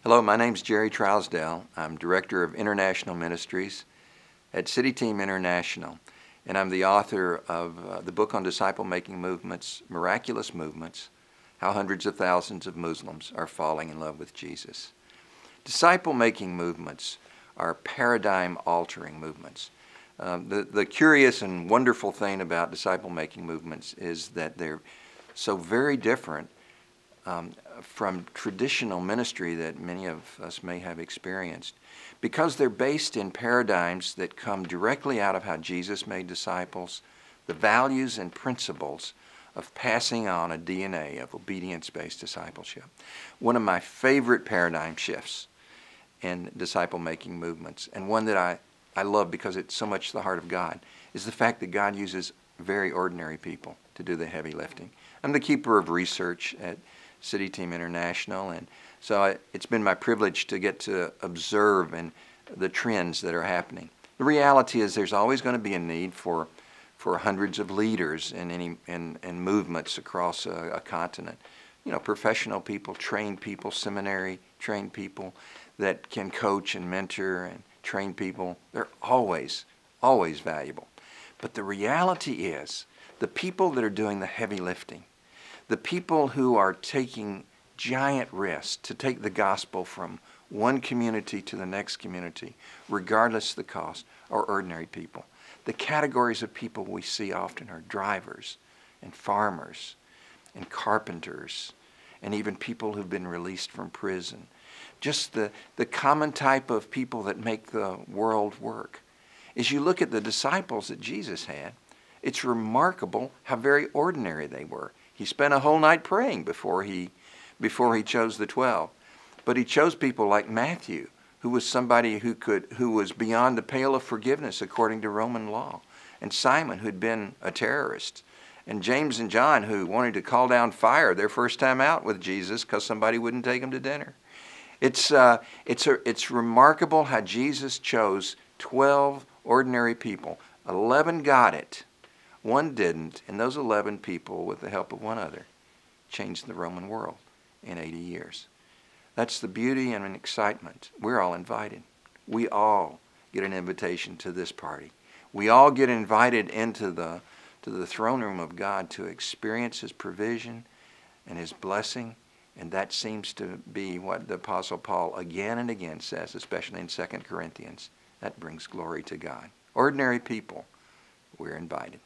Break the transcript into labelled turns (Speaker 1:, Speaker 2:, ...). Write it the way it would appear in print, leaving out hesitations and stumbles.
Speaker 1: Hello, my name's Jerry Trousdale. I'm Director of International Ministries at City Team International, and I'm the author of the book on disciple-making movements, Miraculous Movements, How Hundreds of Thousands of Muslims Are Falling in Love with Jesus. Disciple-making movements are paradigm-altering movements. The curious and wonderful thing about disciple-making movements is that they're so very different from traditional ministry that many of us may have experienced, because they're based in paradigms that come directly out of how Jesus made disciples, the values and principles of passing on a DNA of obedience-based discipleship. One of my favorite paradigm shifts in disciple-making movements, and one that I love because it's so much the heart of God, is the fact that God uses very ordinary people to do the heavy lifting. I'm the keeper of research at City Team International, and so it's been my privilege to get to observe the trends that are happening. The reality is there's always going to be a need for hundreds of leaders in movements across a continent. You know, professional people, trained people, seminary trained people that can coach and mentor and train people. They're always valuable. But the reality is the people that are doing the heavy lifting, the people who are taking giant risks to take the gospel from one community to the next community, regardless of the cost, are ordinary people. The categories of people we see often are drivers and farmers and carpenters and even people who've been released from prison. Just the common type of people that make the world work. As you look at the disciples that Jesus had, it's remarkable how very ordinary they were. He spent a whole night praying before he chose the 12. But he chose people like Matthew, who was somebody who was beyond the pale of forgiveness according to Roman law, and Simon, who'd been a terrorist, and James and John, who wanted to call down fire their first time out with Jesus because somebody wouldn't take them to dinner. It's remarkable how Jesus chose 12 ordinary people. 11 got it. One didn't, and those 11 people, with the help of one other, changed the Roman world in 80 years. That's the beauty and excitement. We're all invited. We all get an invitation to this party. We all get invited into the throne room of God to experience His provision and His blessing, and that seems to be what the Apostle Paul again and again says, especially in 2 Corinthians. That brings glory to God. Ordinary people, we're invited.